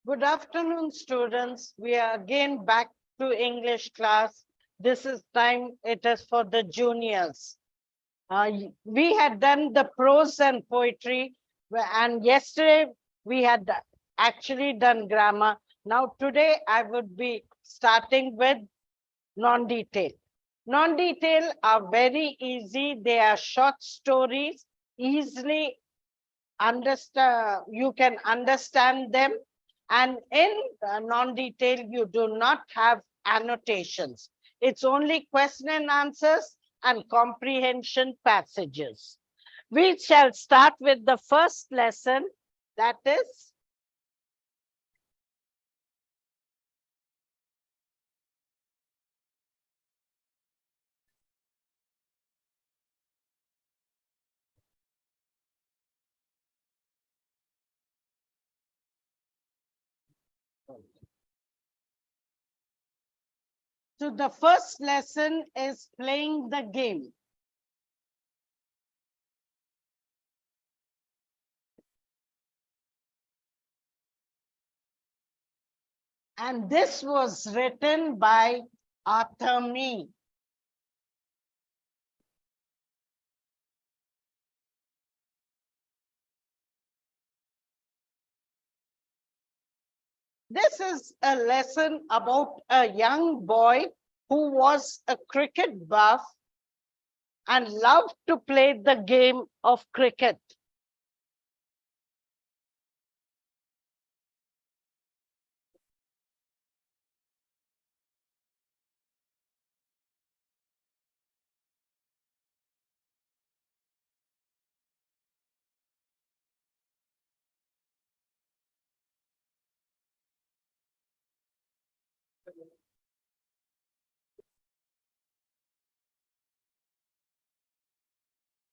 Good afternoon, students. We are again back to English class. This is time, it is for the juniors. We had done the prose and poetry, and yesterday we had actually done grammar. Now today I would be starting with non-detail. Non-detail are very easy. They are short stories, easily understand, you can understand them, and in non-detail you do not have annotations. It's only question and answers and comprehension passages. We shall start with the first lesson, that is so the first lesson is playing the game. And this was written by Arthur Mee. This is a lesson about a young boy who was a cricket buff and loved to play the game of cricket.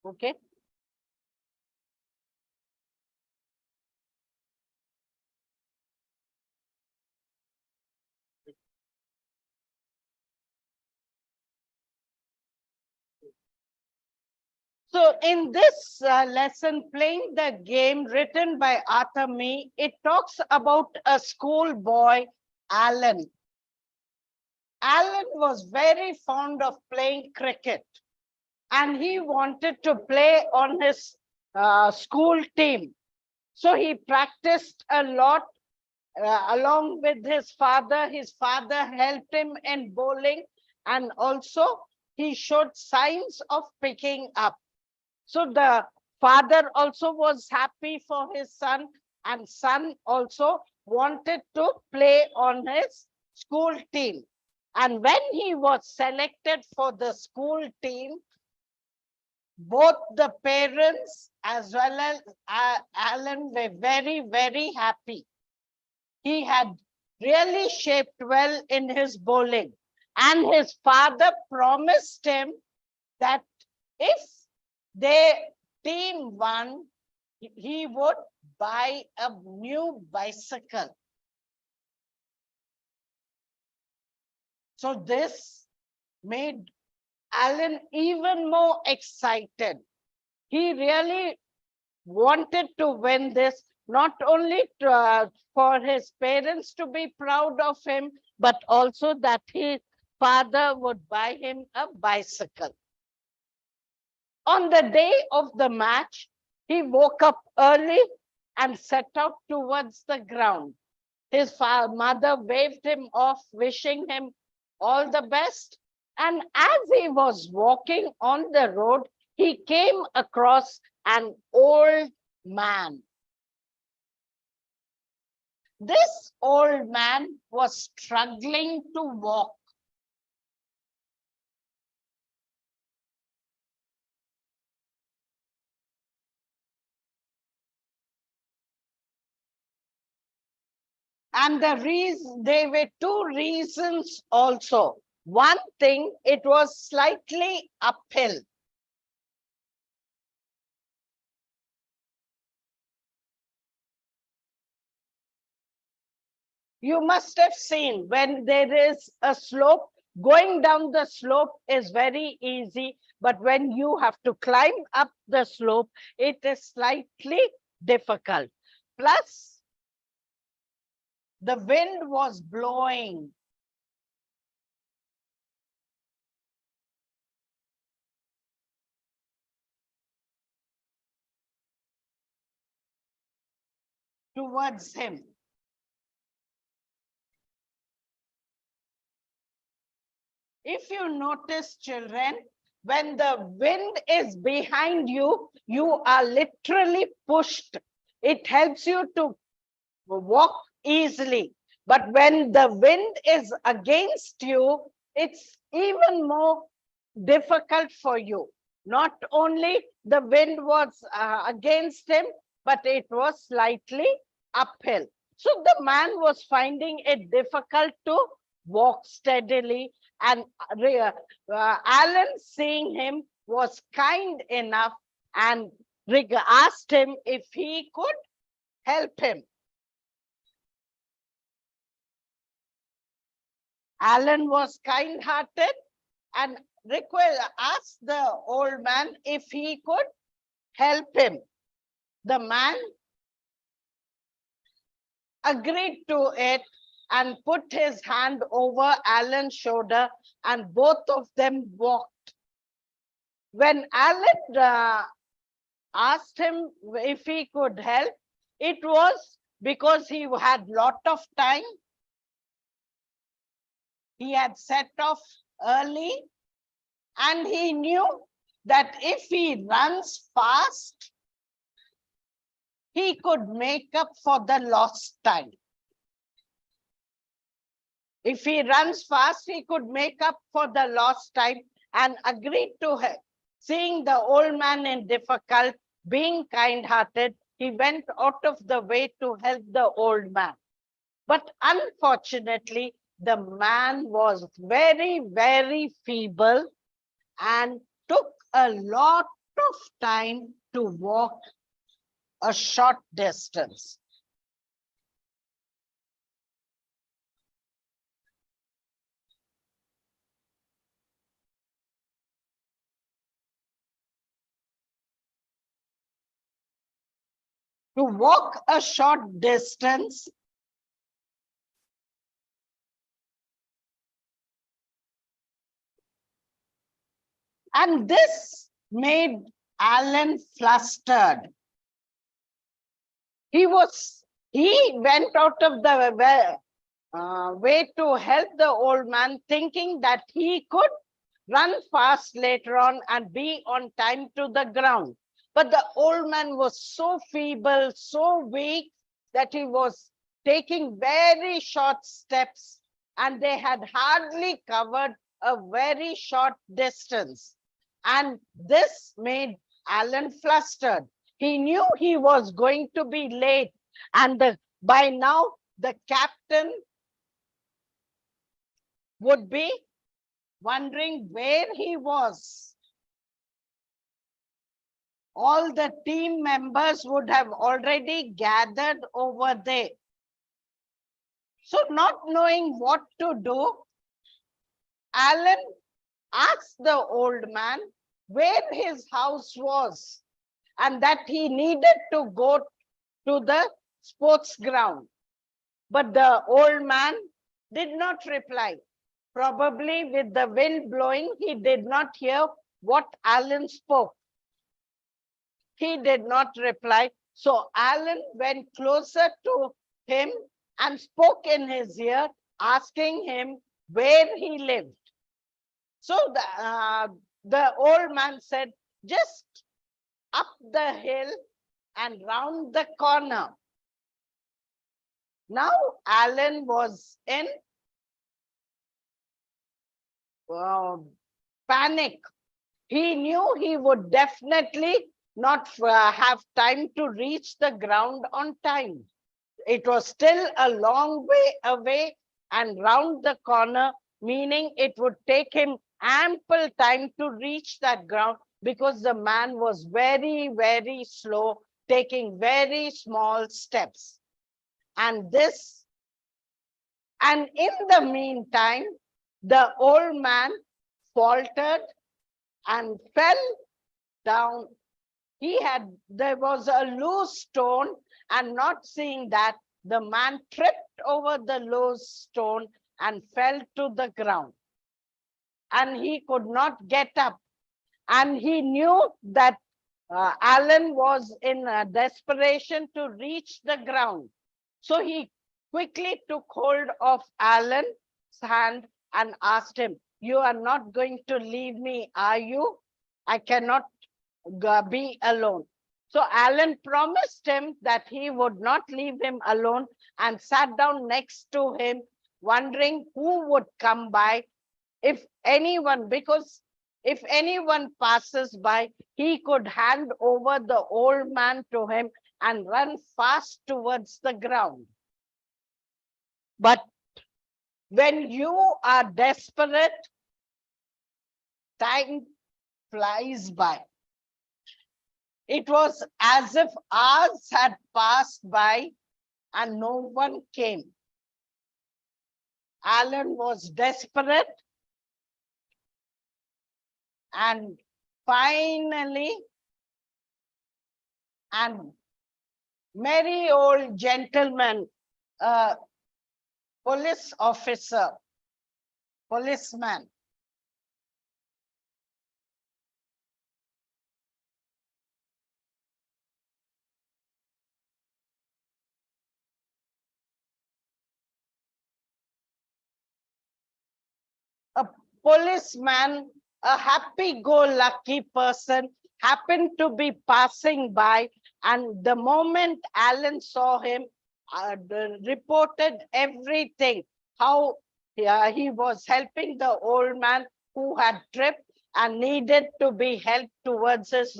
Okay. So in this lesson, playing the game written by Arthur Mee, it talks about a school boy, Alan. Alan was very fond of playing cricket, and he wanted to play on his school team. So he practiced a lot along with his father. His father helped him in bowling, and also he showed signs of picking up. So the father also was happy for his son, and son also wanted to play on his school team. And when he was selected for the school team, both the parents as well as Alan were very, very happy. He had really shaped well in his bowling, and his father promised him that if their team won, he would buy a new bicycle. So this made Alan even more excited. He really wanted to win this, not only for his parents to be proud of him, but also that his father would buy him a bicycle. On the day of the match, he woke up early and set out towards the ground. His mother waved him off, wishing him all the best. And as he was walking on the road, he came across an old man. This old man was struggling to walk. And there were two reasons also. One thing, it was slightly uphill. You must have seen when there is a slope, going down the slope is very easy, but when you have to climb up the slope, it is slightly difficult. Plus, The wind was blowing. Towards him. If you notice, children, when the wind is behind you, you are literally pushed. It helps you to walk easily. But when the wind is against you, it's even more difficult for you. Not only the wind was against him, but it was slightly uphill. So the man was finding it difficult to walk steadily. And Alan, seeing him, was kind enough and asked him if he could help him. Alan was kind-hearted and asked the old man if he could help him. The man agreed to it and put his hand over Alan's shoulder, and both of them walked. When Alan asked him if he could help, it was because he had lot of time. He had set off early, and he knew that if he runs fast, he could make up for the lost time. If he runs fast, he could make up for the lost time, and agreed to her. Seeing the old man in difficult, being kind-hearted, he went out of the way to help the old man. But unfortunately, the man was very, very feeble and took a lot of time to walk a short distance. To walk a short distance, and this made Alan flustered. He went out of the way to help the old man, thinking that he could run fast later on and be on time to the ground. But the old man was so feeble, so weak, that he was taking very short steps, and they had hardly covered a very short distance. And this made Alan flustered. He knew he was going to be late, and by now the captain would be wondering where he was. All the team members would have already gathered over there. So not knowing what to do, Alan asked the old man where his house was and that he needed to go to the sports ground. But the old man did not reply. Probably with the wind blowing, he did not hear what Alan spoke. He did not reply. So Alan went closer to him and spoke in his ear, asking him where he lived. So the old man said, just up the hill and round the corner. Now Alan was in panic. He knew he would definitely not have time to reach the ground on time. It was still a long way away and round the corner, meaning it would take him ample time to reach that ground, because the man was very, very slow, taking very small steps. And in the meantime, the old man faltered and fell down. There was a loose stone, and not seeing that, the man tripped over the loose stone and fell to the ground. And he could not get up. And he knew that Alan was in desperation to reach the ground. So he quickly took hold of Alan's hand and asked him, "You are not going to leave me, are you? I cannot be alone." So Alan promised him that he would not leave him alone and sat down next to him, wondering who would come by, if anyone, because if anyone passes by, he could hand over the old man to him and run fast towards the ground. But when you are desperate, time flies by. It was as if hours had passed by and no one came. Alan was desperate, and finally, and merry old gentleman, police officer, policeman, a policeman, a happy-go-lucky person, happened to be passing by, and the moment Alan saw him, reported everything, how he was helping the old man who had tripped and needed to be helped towards his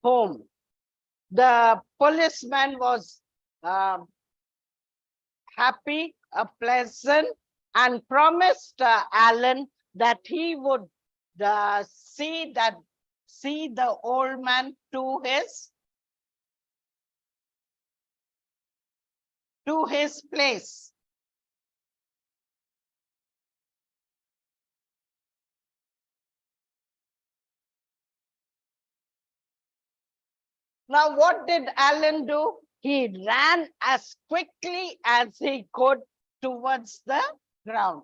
home. The policeman was happy, pleasant, and promised Alan that he would see the old man to his place. Now, what did Alan do? He ran as quickly as he could towards the ground.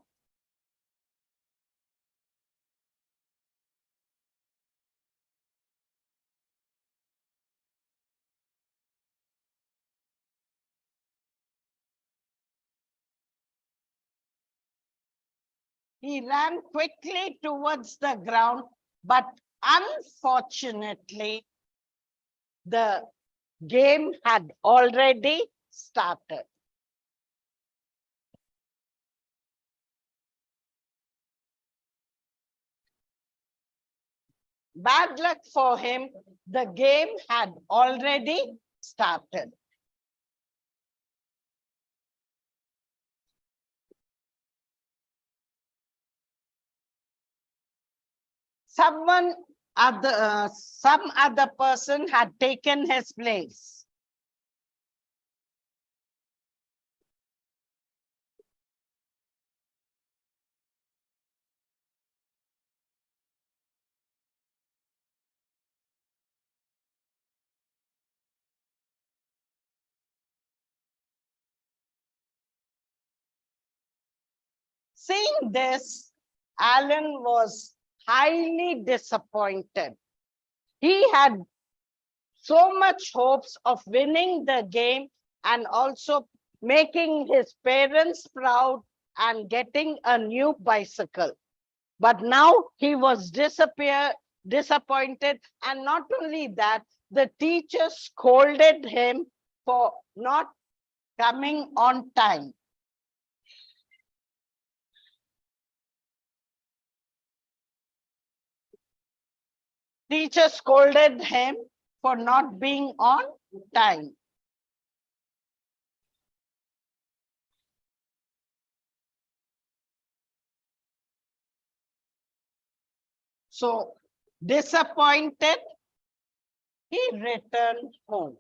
He ran quickly towards the ground, but unfortunately, the game had already started. Bad luck for him, the game had already started. Some other person had taken his place. Seeing this, Alan was highly disappointed. He had so much hopes of winning the game and also making his parents proud and getting a new bicycle. But now he was disappointed, and not only that, the teacher scolded him for not coming on time. Teacher scolded him for not being on time. So, disappointed, he returned home.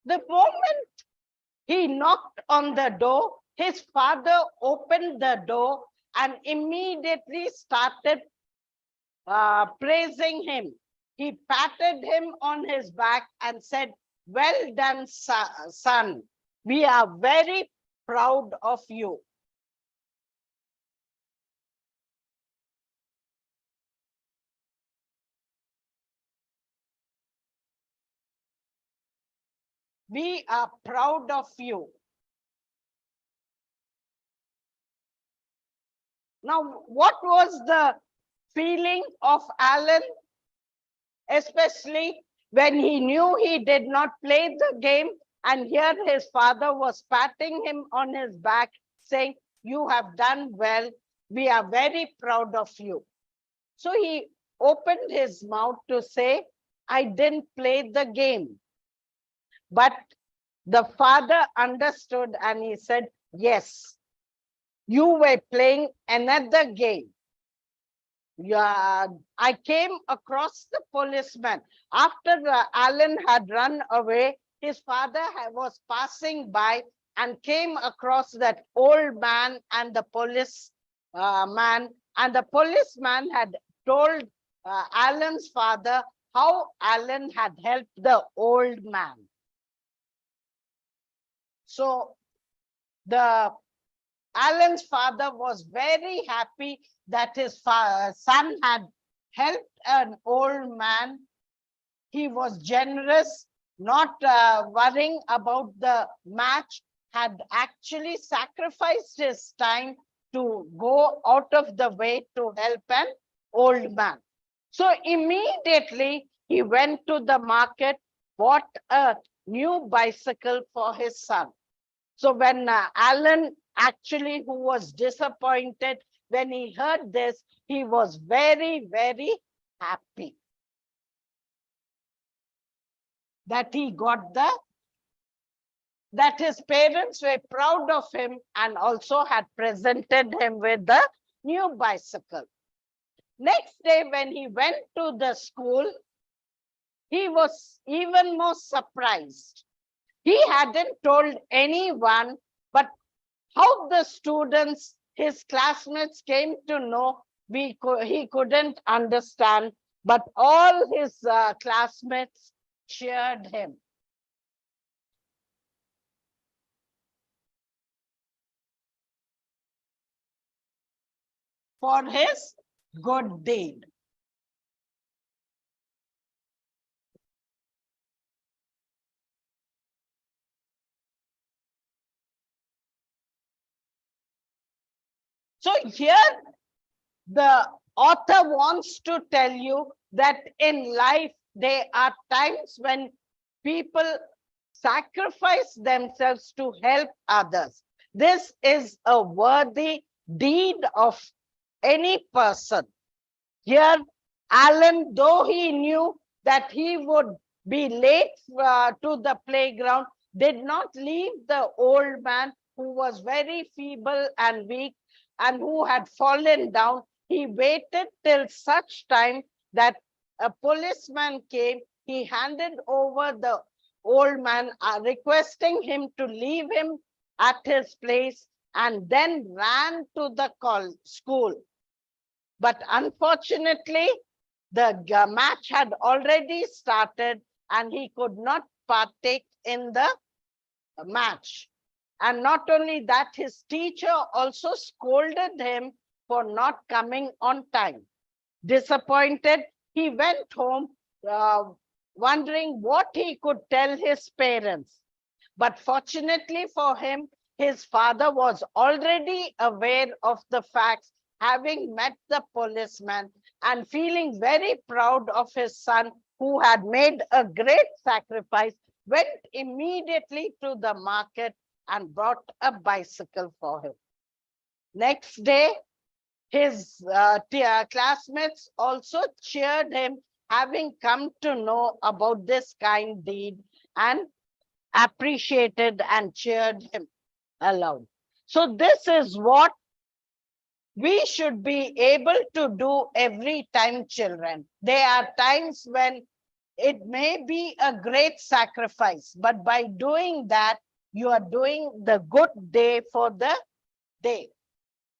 The moment he knocked on the door, his father opened the door and immediately started praising him. He patted him on his back and said, "Well done, son. We are very proud of you." We are proud of you. Now, what was the feeling of Alan, especially when he knew he did not play the game, and here his father was patting him on his back, saying, "You have done well. We are very proud of you." So he opened his mouth to say, "I didn't play the game." But the father understood and he said, "Yes, you were playing another game. Yeah, I came across the policeman. After Alan had run away, his father was passing by and came across that old man and the police man. And the policeman had told Alan's father how Alan had helped the old man. So the Alan's father was very happy that his son had helped an old man. He was generous, not worrying about the match, had actually sacrificed his time to go out of the way to help an old man. So immediately he went to the market, bought a new bicycle for his son. So when Alan actually, who was disappointed when he heard this, he was very, very happy that he got that his parents were proud of him and also had presented him with the new bicycle. Next day, when he went to the school, he was even more surprised. He hadn't told anyone, but how the students, his classmates, came to know, he couldn't understand, but all his classmates cheered him for his good deed. So here the author wants to tell you that in life there are times when people sacrifice themselves to help others. This is a worthy deed of any person. Here, Alan, though he knew that he would be late to the playground, did not leave the old man who was very feeble and weak and who had fallen down. He waited till such time that a policeman came. He handed over the old man, requesting him to leave him at his place, and then ran to the school. But unfortunately, the match had already started and he could not partake in the match. And not only that, his teacher also scolded him for not coming on time. Disappointed, he went home wondering what he could tell his parents. But fortunately for him, his father was already aware of the facts, having met the policeman and feeling very proud of his son who had made a great sacrifice, went immediately to the market and bought a bicycle for him. Next day, his classmates also cheered him, having come to know about this kind deed, and appreciated and cheered him aloud. So this is what we should be able to do every time, children. There are times when It may be a great sacrifice, but by doing that, you are doing the good day for the day.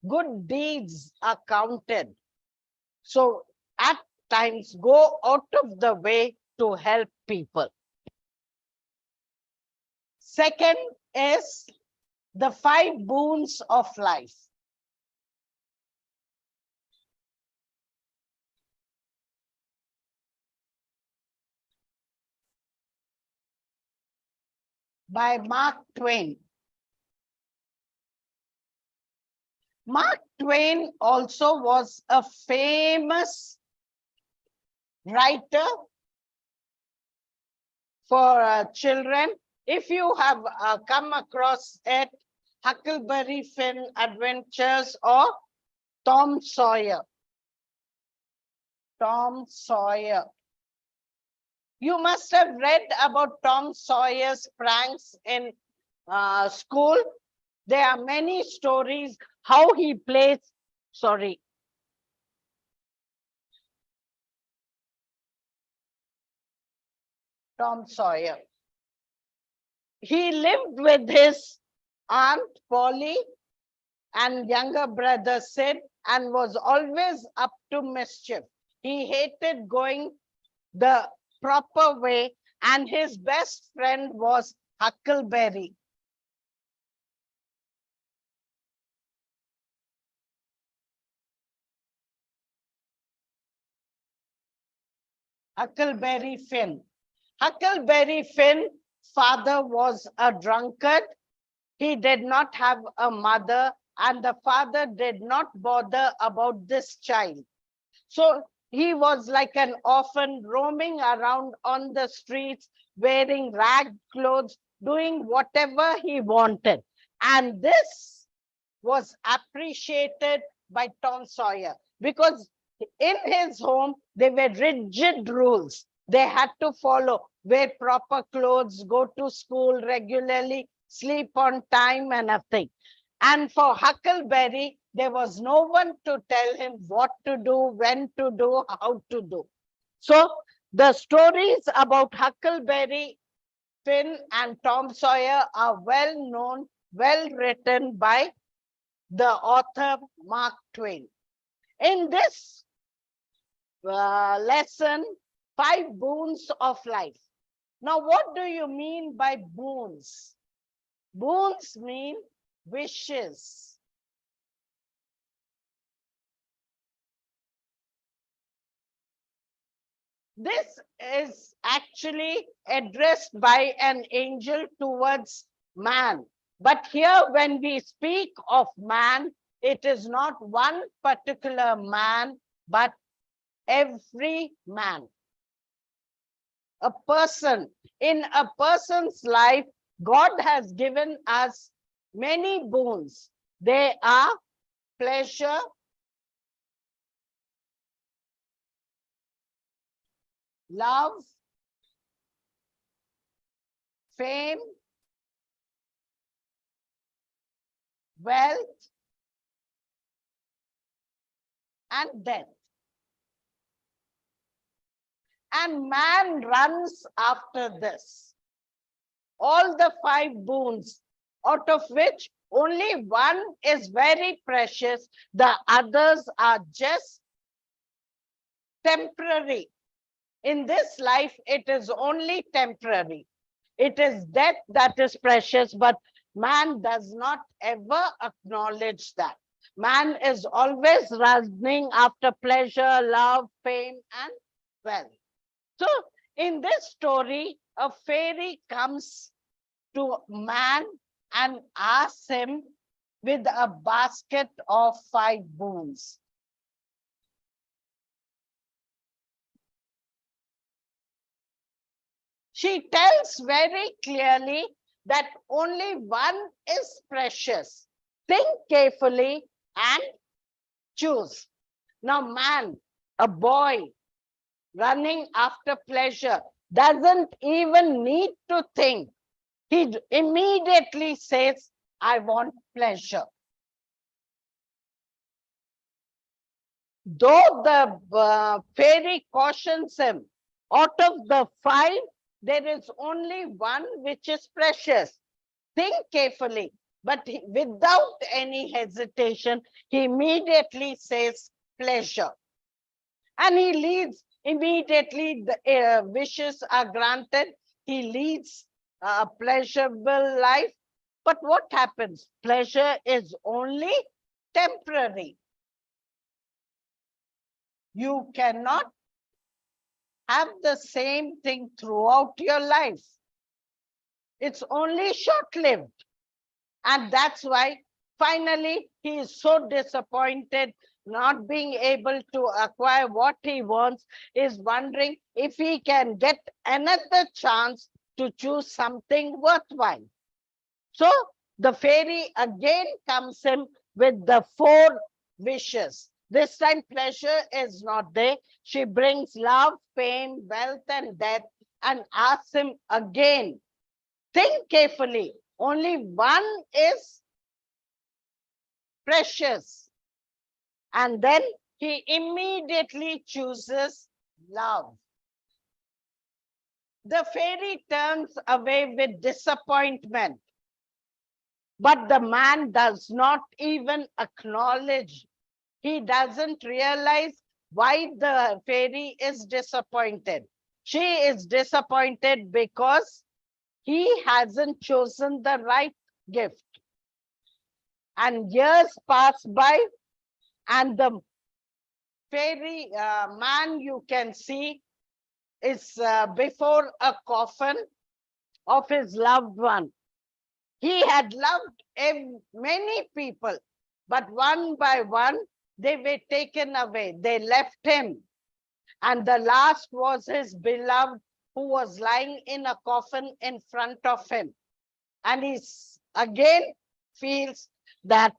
Good deeds are counted. So at times, go out of the way to help people. Second is the 5 boons of life. By Mark Twain. Mark Twain also was a famous writer for children. If you have come across it, Huckleberry Finn Adventures or Tom Sawyer. Tom Sawyer. You must have read about Tom Sawyer's pranks in school. There are many stories how he plays. Sorry. Tom Sawyer. He lived with his aunt Polly and younger brother Sid and was always up to mischief. He hated going the proper way, and his best friend was Huckleberry. Huckleberry Finn. Huckleberry Finn's father was a drunkard. He did not have a mother, and the father did not bother about this child. So he was like an orphan roaming around on the streets, wearing ragged clothes, doing whatever he wanted. And this was appreciated by Tom Sawyer because in his home, there were rigid rules. They had to follow, wear proper clothes, go to school regularly, sleep on time and everything. And for Huckleberry, there was no one to tell him what to do, when to do, how to do. So the stories about Huckleberry Finn and Tom Sawyer are well known, well written by the author Mark Twain. In this lesson, 5 boons of life. Now, what do you mean by boons? Boons mean wishes. This is actually addressed by an angel towards man. But here, when we speak of man, it is not one particular man, but every man. A person. In a person's life, God has given us many boons. They are pleasure, love, fame, wealth, and death. And man runs after this. All the 5 boons, out of which only one is very precious, the others are just temporary. In this life, it is only temporary. It is death that is precious, but man does not ever acknowledge that. Man is always running after pleasure, love, fame, and wealth. So in this story, a fairy comes to man and asks him with a basket of 5 boons. She tells very clearly that only one is precious. Think carefully and choose. Now, man, a boy running after pleasure, doesn't even need to think. He immediately says, I want pleasure. Though the fairy cautions him Out of the 5, there is only one which is precious. Think carefully. But without any hesitation, he immediately says pleasure. And he leads immediately, the wishes are granted. He leads a pleasurable life. But what happens? Pleasure is only temporary. You cannot have the same thing throughout your life. It's only short-lived. And that's why finally he is so disappointed, not being able to acquire what he wants, is wondering if he can get another chance to choose something worthwhile. So the fairy again comes in with the 4 wishes. This time pleasure is not there. She brings love, fame, wealth, and death, and asks him again, think carefully. Only one is precious. And then he immediately chooses love. The fairy turns away with disappointment. But the man does not even acknowledge. He doesn't realize why the fairy is disappointed. She is disappointed because he hasn't chosen the right gift. And years pass by, and the fairy man, you can see, is before a coffin of his loved one. He had loved many people, but one by one, they were taken away. They left him. And the last was his beloved, who was lying in a coffin in front of him. And he again feels that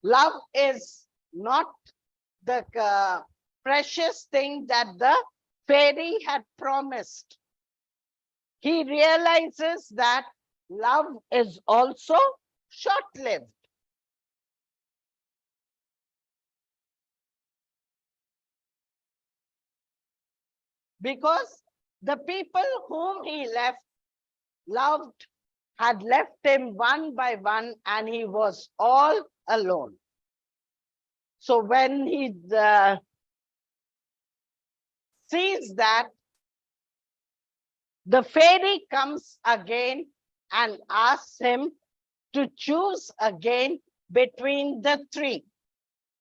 love is not the precious thing that the fairy had promised. He realizes that love is also short-lived. Because the people whom he loved, had left him one by one, and he was all alone. So when he sees that, the fairy comes again and asks him to choose again between the 3: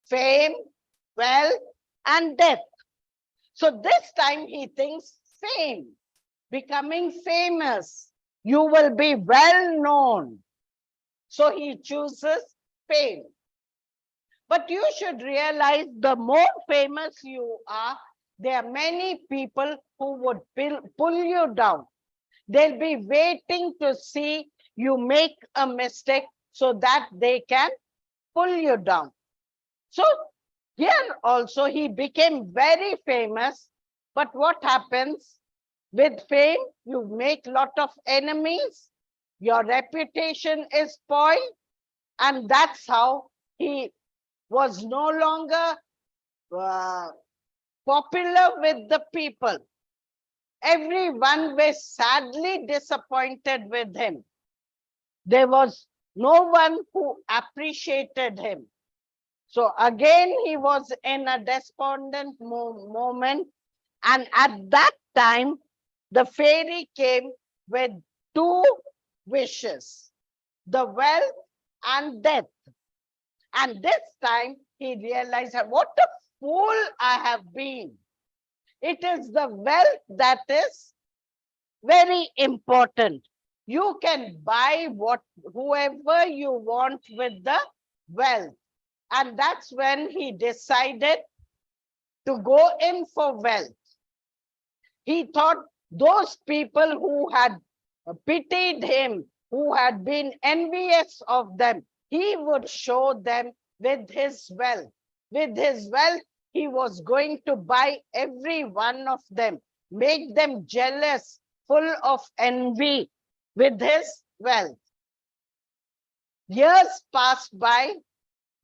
fame, wealth, and death. So this time he thinks fame, becoming famous. You will be well known. So he chooses fame. But you should realize the more famous you are, there are many people who would pull you down. They'll be waiting to see you make a mistake so that they can pull you down. So here also he became very famous. But what happens? With fame, you make a lot of enemies. Your reputation is spoiled. And that's how he was no longer popular with the people. Everyone was sadly disappointed with him. There was no one who appreciated him. So again, he was in a despondent moment. And at that time, the fairy came with 2 wishes: the wealth and death. And this time he realized, what a fool I have been. It is the wealth that is very important. You can buy whoever you want with the wealth. And that's when he decided to go in for wealth. He thought those people who had pitied him, who had been envious of them, he would show them with his wealth. With his wealth, he was going to buy every one of them, make them jealous, full of envy with his wealth. Years passed by,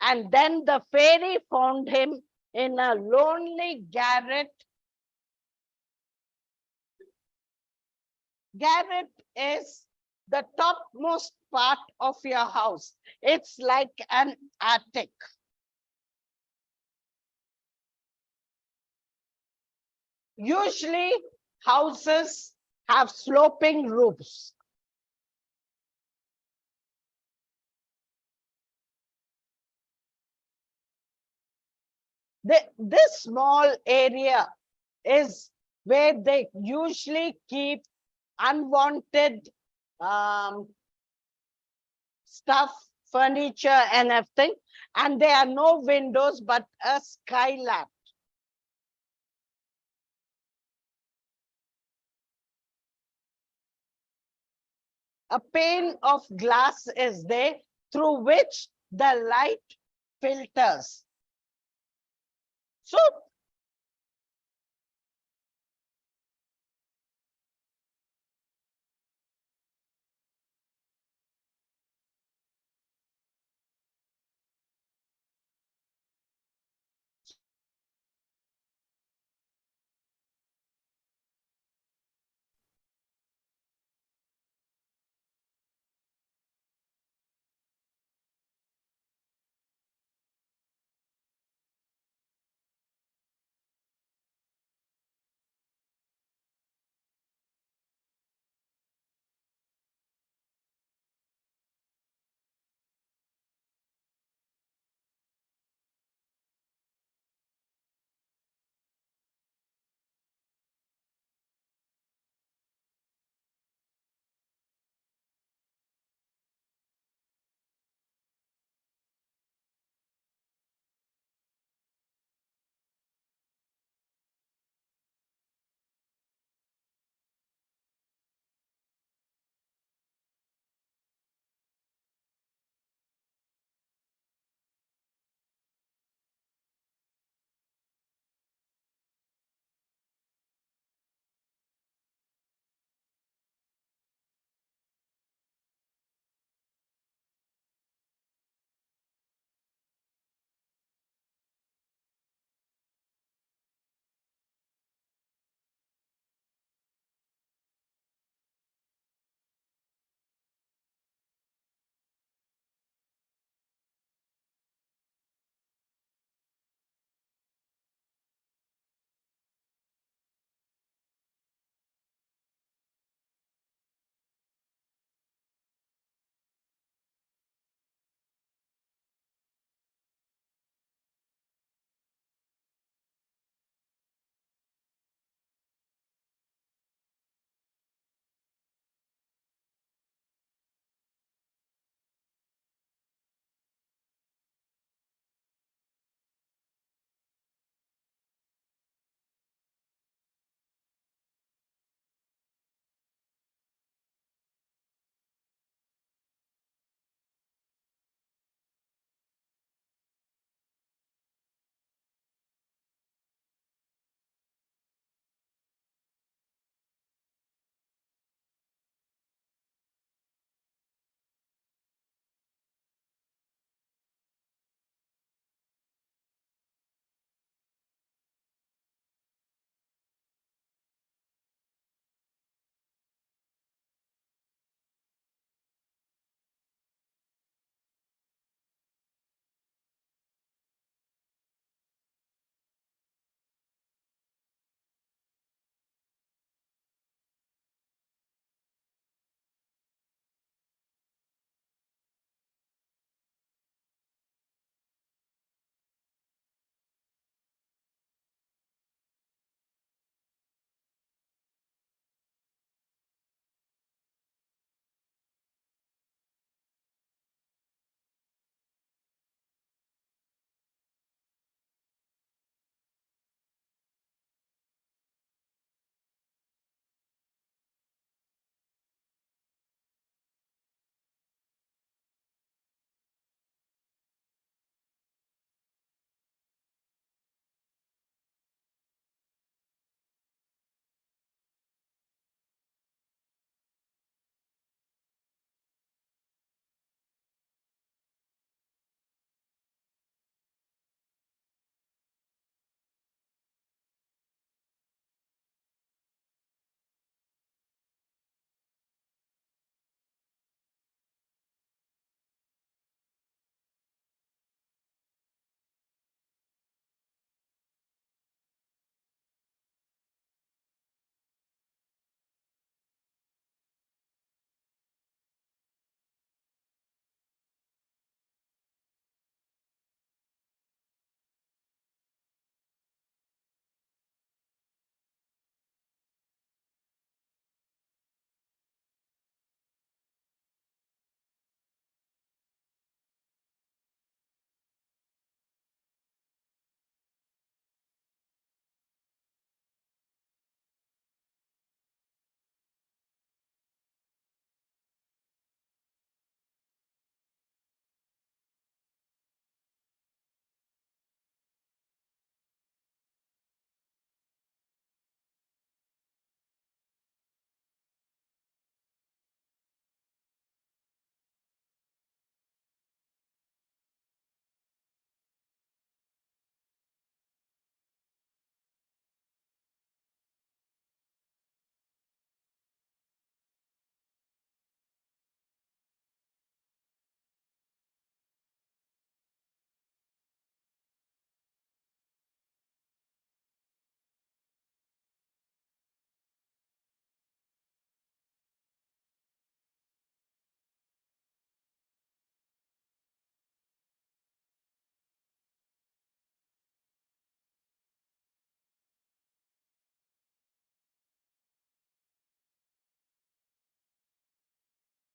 and then the fairy found him in a lonely garret Garret is the topmost part of your house. It's like an attic. Usually, houses have sloping roofs. This small area is where they usually keep unwanted um, stuff, furniture, and everything. And there are no windows but a skylight. A pane of glass is there through which the light filters. So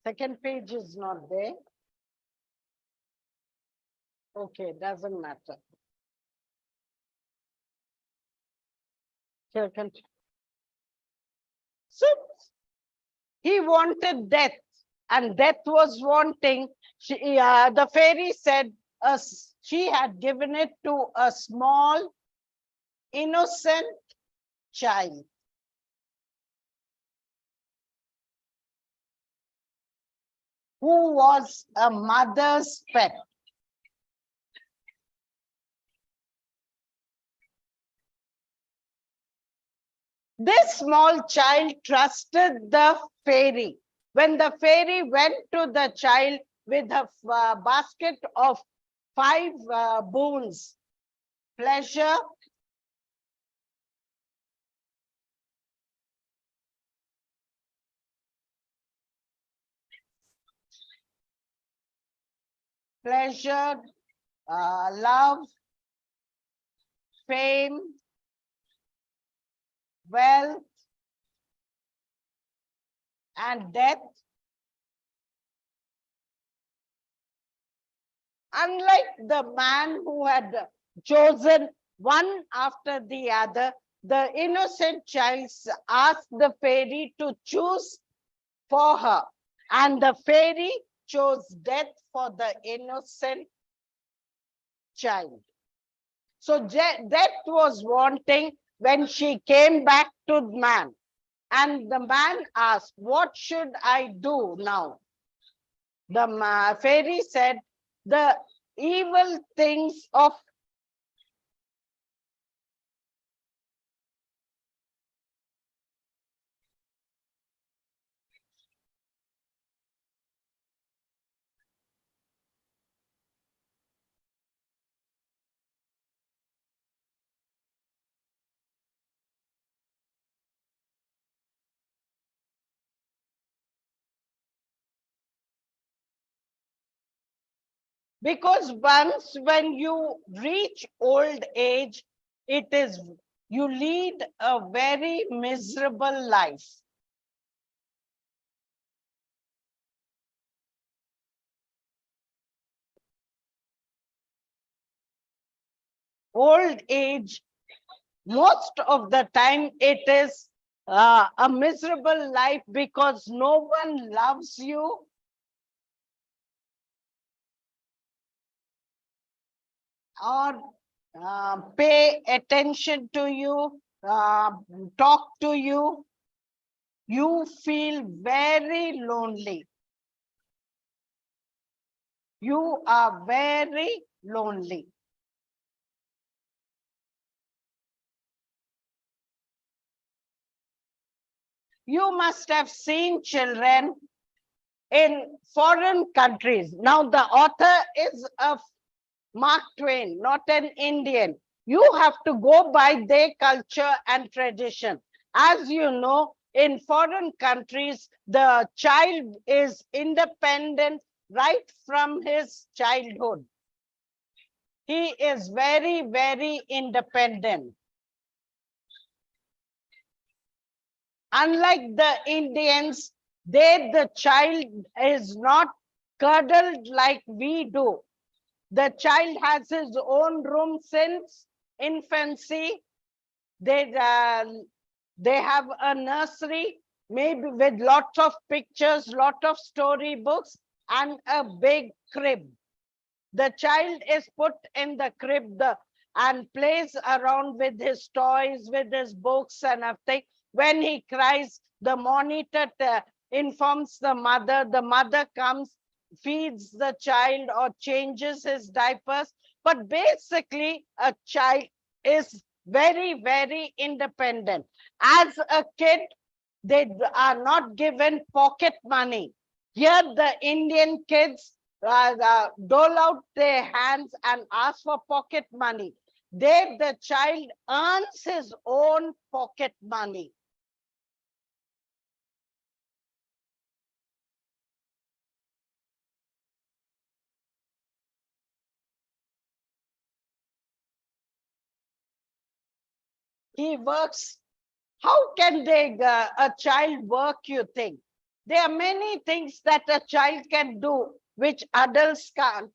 Second page is not there. Okay, doesn't matter. Here, continue. So he wanted death, and death was wanting. The fairy said she had given it to a small, innocent child. Who was a mother's pet. This small child trusted the fairy. When the fairy went to the child with a basket of 5 boons, pleasure, pleasure, love, fame, wealth, and death. Unlike the man who had chosen one after the other, the innocent child asked the fairy to choose for her, and the fairy chose death for the innocent child. So death was wanting when she came back to man. And the man asked, what should I do now? The fairy said, the evil things of because once when you reach old age, it is you lead a very miserable life. Old age, most of the time it is a miserable life because no one loves you. Or pay attention to you, talk to you. You feel very lonely. You are very lonely. You must have seen children in foreign countries. Now, the author is a Mark Twain, not an Indian. You have to go by their culture and tradition. As you know, in foreign countries, the child is independent right from his childhood. He is very, very independent. Unlike the Indians, there the child is not cuddled like we do. The child has his own room since infancy. They have a nursery, maybe with lots of pictures, lot of storybooks, and a big crib. The child is put in the crib and plays around with his toys, with his books and everything. When he cries, the monitor informs the mother. The mother comes, feeds the child or changes his diapers. But basically, a child is very, very independent. As a kid, they are not given pocket money. Here, the Indian kids dole out their hands and ask for pocket money. There, the child earns his own pocket money. He works. How can a child work, you think? There are many things that a child can do which adults can't.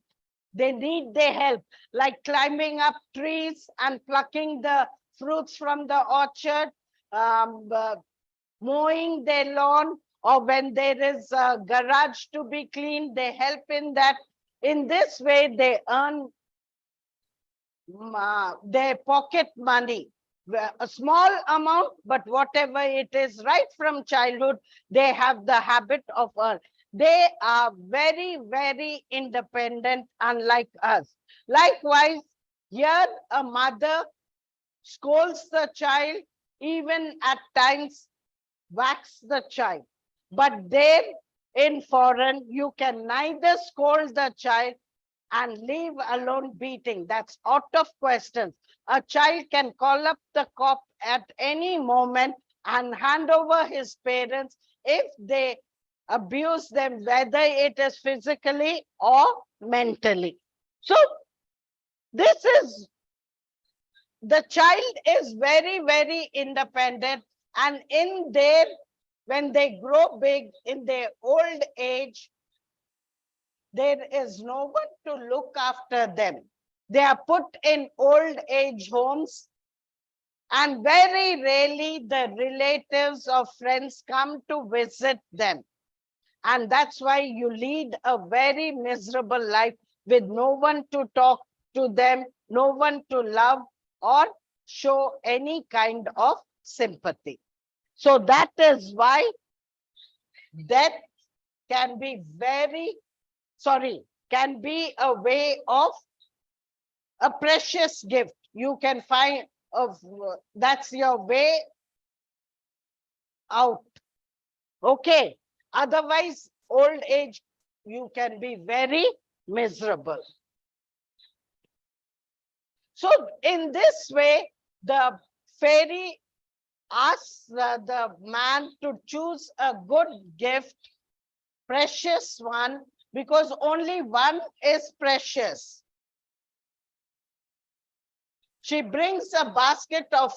They need their help, like climbing up trees and plucking the fruits from the orchard, um, uh, mowing their lawn, or when there is a garage to be cleaned, they help in that. In this way, they earn their pocket money, a small amount, but whatever it is, right from childhood, they have the habit of earn. They are very, very independent, unlike us. Likewise, here a mother scolds the child, even at times whacks the child. But there in foreign, you can neither scold the child and leave alone beating. That's out of questions. A child can call up the cop at any moment and hand over his parents if they abuse them, whether it is physically or mentally. So this is, the child is very, very independent, and in their, when they grow big in their old age, there is no one to look after them. They are put in old age homes, and very rarely the relatives or friends come to visit them. And that's why you lead a very miserable life with no one to talk to them, no one to love or show any kind of sympathy. So that is why death can be can be a way of a precious gift. You can find of that's your way out. Okay. Otherwise, old age, you can be very miserable. So in this way, the fairy asks the man to choose a good gift, precious one, because only one is precious. She brings a basket of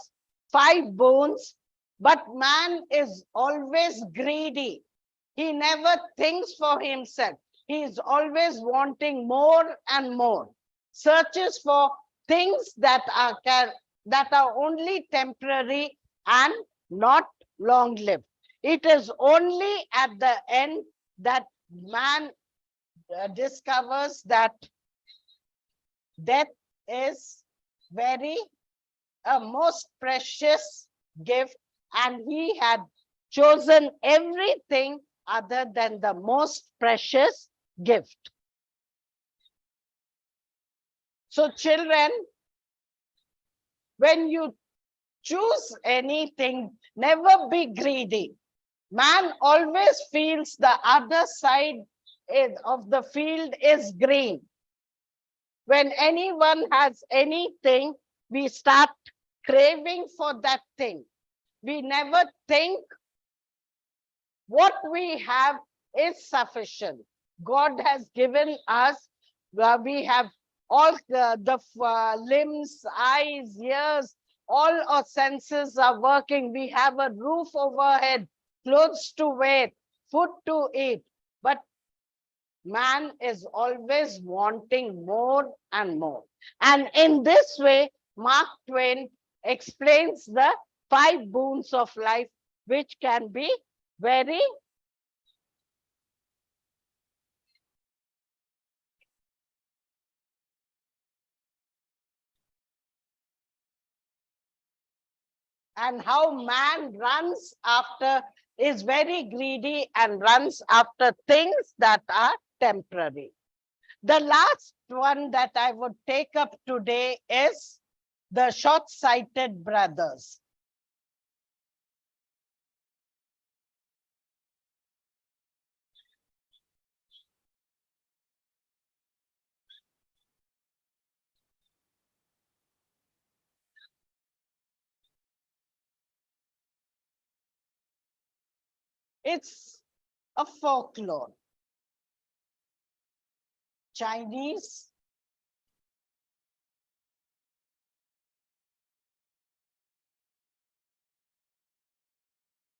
5 bones, but man is always greedy. He never thinks for himself. He is always wanting more and more. Searches for things that are only temporary and not long-lived. It is only at the end that man discovers that death is very a most precious gift, and he had chosen everything other than the most precious gift. So children, when you choose anything, never be greedy. Man always feels the other side of the field is green. When anyone has anything, we start craving for that thing. We never think what we have is sufficient. God has given us, we have all the limbs, eyes, ears, all our senses are working. We have a roof overhead, clothes to wear, food to eat. But man is always wanting more and more. And in this way, Mark Twain explains the 5 boons of life, which can be very and how man runs after, is very greedy and runs after things that are temporary. The last one that I would take up today is the short-sighted brothers. It's a folklore. Chinese,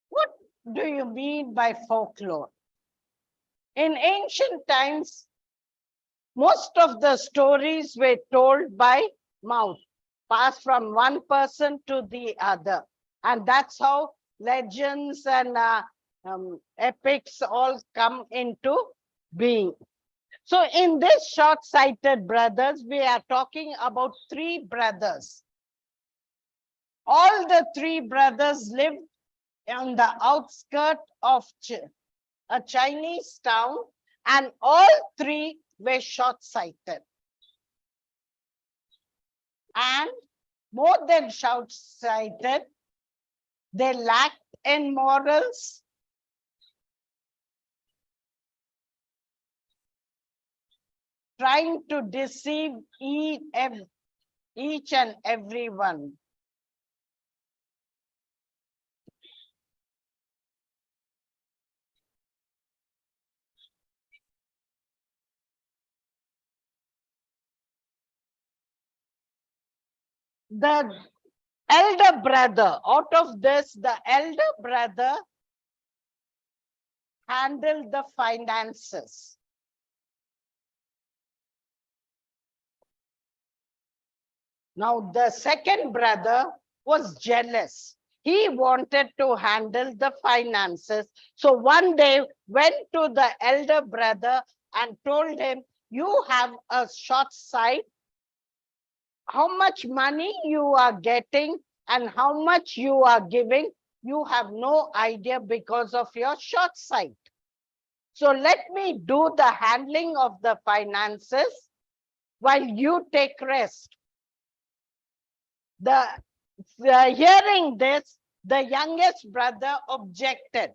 what do you mean by folklore? In ancient times, most of the stories were told by mouth, passed from one person to the other. And that's how legends and epics all come into being. So in this short-sighted brothers, we are talking about three brothers. All the three brothers lived on the outskirts of a Chinese town, and all three were short-sighted. And more than short-sighted, they lacked in morals, trying to deceive each and every one. The elder brother, out of this, the elder brother handled the finances. Now, the second brother was jealous. He wanted to handle the finances. So one day went to the elder brother and told him, you have a short sight. How much money you are getting and how much you are giving, you have no idea because of your short sight. So let me do the handling of the finances while you take rest. Hearing this, the youngest brother objected.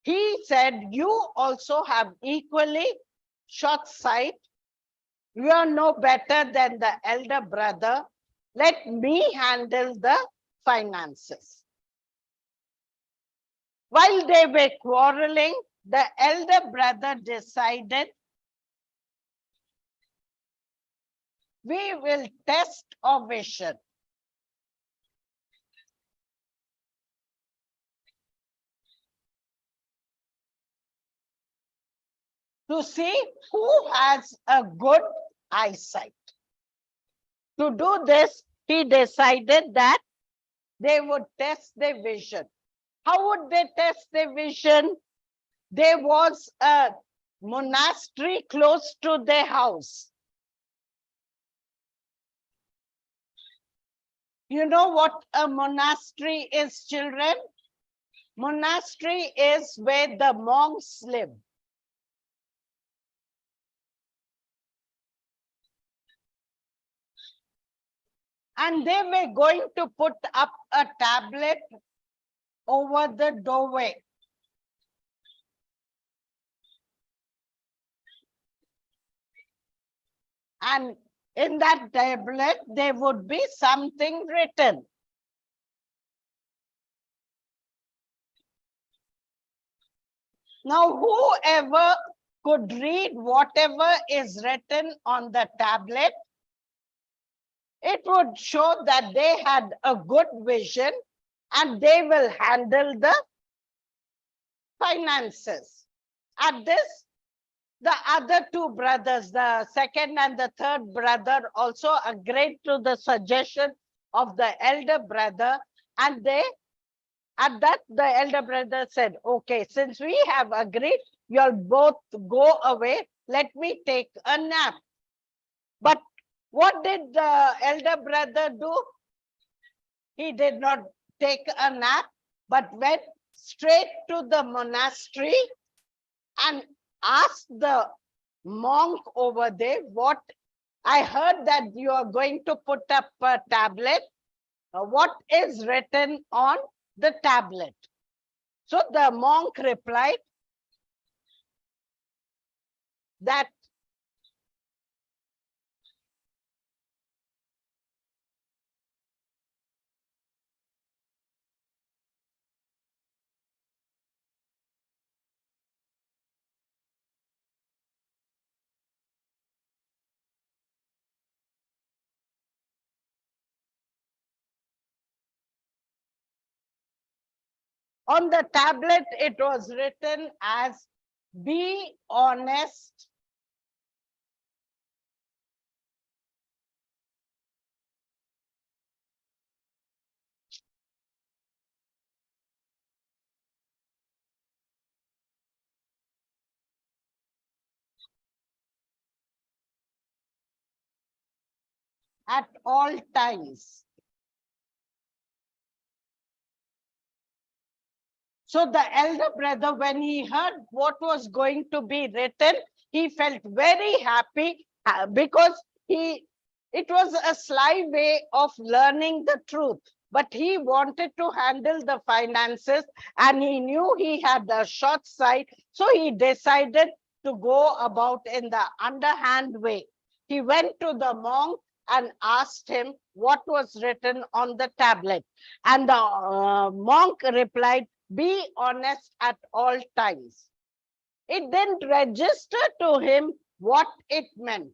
He said, you also have equally short sight. You are no better than the elder brother. Let me handle the finances. While they were quarreling, the elder brother decided, we will test our vision. To see who has a good eyesight. To do this, he decided that they would test their vision. How would they test their vision? There was a monastery close to their house. You know what a monastery is, children? Monastery is where the monks live. And they were going to put up a tablet over the doorway. And in that tablet, there would be something written. Now, whoever could read whatever is written on the tablet, it would show that they had a good vision and they will handle the finances. At this, the other two brothers, the second and the third brother, also agreed to the suggestion of the elder brother, and at that the elder brother said, okay, since we have agreed, you'll both go away, let me take a nap. But what did the elder brother do? He did not take a nap, but went straight to the monastery and asked the monk over there, what I heard that you are going to put up a tablet. What is written on the tablet? So the monk replied that On the tablet, it was written as, be honest at all times. So the elder brother, when he heard what was going to be written, he felt very happy because it was a sly way of learning the truth. But he wanted to handle the finances and he knew he had a short sight. So he decided to go about in the underhand way. He went to the monk and asked him what was written on the tablet. And the monk replied, be honest at all times. It didn't register to him what it meant.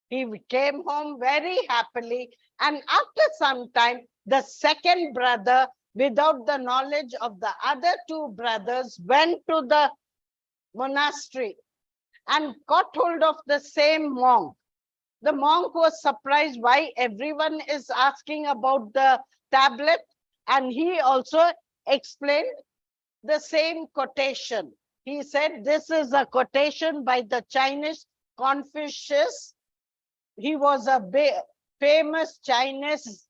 He came home very happily, and after some time, the second brother, without the knowledge of the other two brothers, went to the monastery and got hold of the same monk. The monk was surprised why everyone is asking about the tablet, and he also explained the same quotation. He said, this is a quotation by the Chinese Confucius. He was a famous Chinese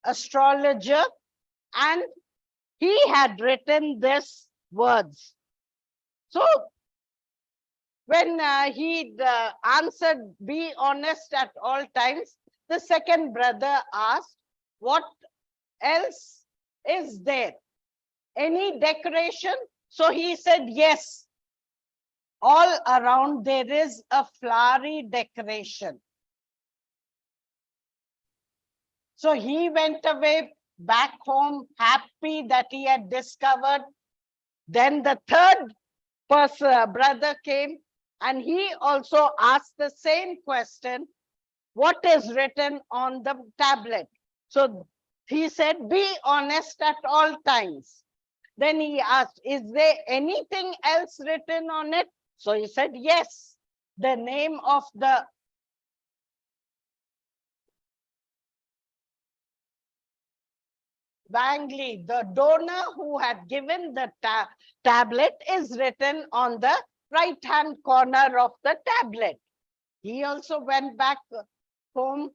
astrologer, and he had written these words. So when he answered, be honest at all times, the second brother asked, what else is there? Any decoration? So he said, yes. All around there is a flowery decoration. So he went away back home, happy that he had discovered. Then the third brother came and he also asked the same question, what is written on the tablet? So he said, be honest at all times. Then he asked, is there anything else written on it? So he said, yes, the name of the Wangli, the donor who had given the tablet, is written on the right-hand corner of the tablet. He also went back home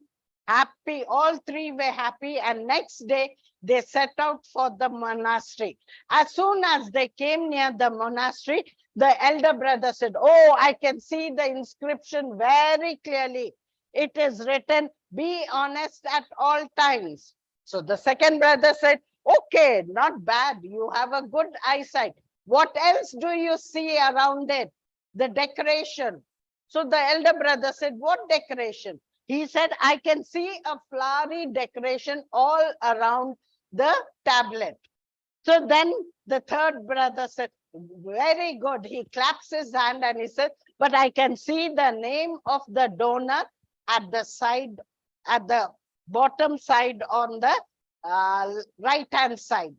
happy. All three were happy, and next day they set out for the monastery. As soon as they came near the monastery, the elder brother said, oh, I can see the inscription very clearly. It is written, be honest at all times. So the second brother said, okay, not bad. You have a good eyesight. What else do you see around it? The decoration. So the elder brother said, what decoration? He said, I can see a flowery decoration all around the tablet. So then the third brother said, very good. He claps his hand and he said, but I can see the name of the donor at the side, at the bottom side on the right-hand side.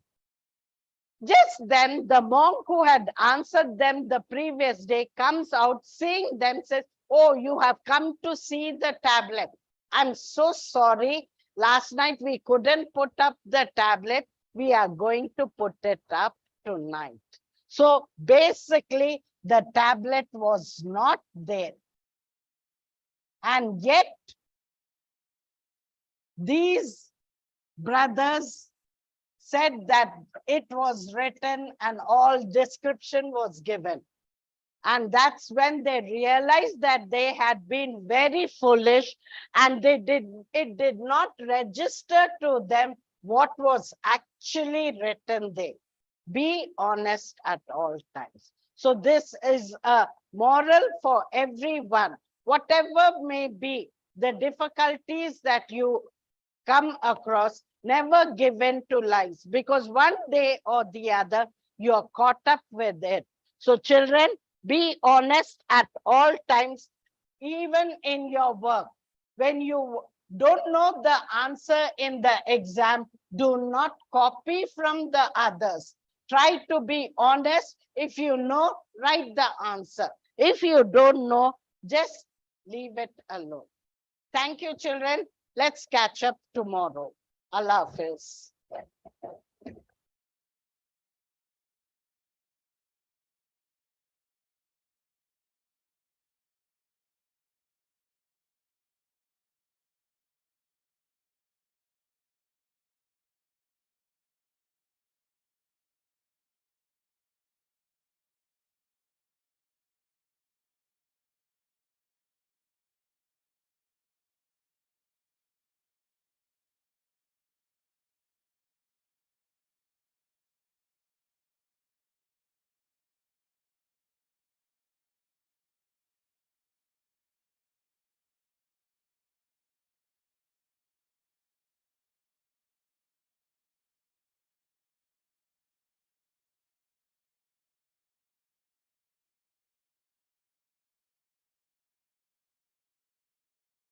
Just then, the monk who had answered them the previous day comes out, seeing them, says, oh, you have come to see the tablet. I'm so sorry. Last night we couldn't put up the tablet. We are going to put it up tonight. So basically, the tablet was not there. And yet, these brothers said that it was written and all description was given. And that's when they realized that they had been very foolish, and it did not register to them what was actually written there. Be honest at all times. So this is a moral for everyone. Whatever may be the difficulties that you come across, never give in to lies, because one day or the other, you're caught up with it. So children, be honest at all times, even in your work. When you don't know the answer in the exam, Do not copy from the others. Try to be honest. If you know, write the answer. If you don't know, just leave it alone. Thank you, children. Let's catch up tomorrow. Allah Hafiz.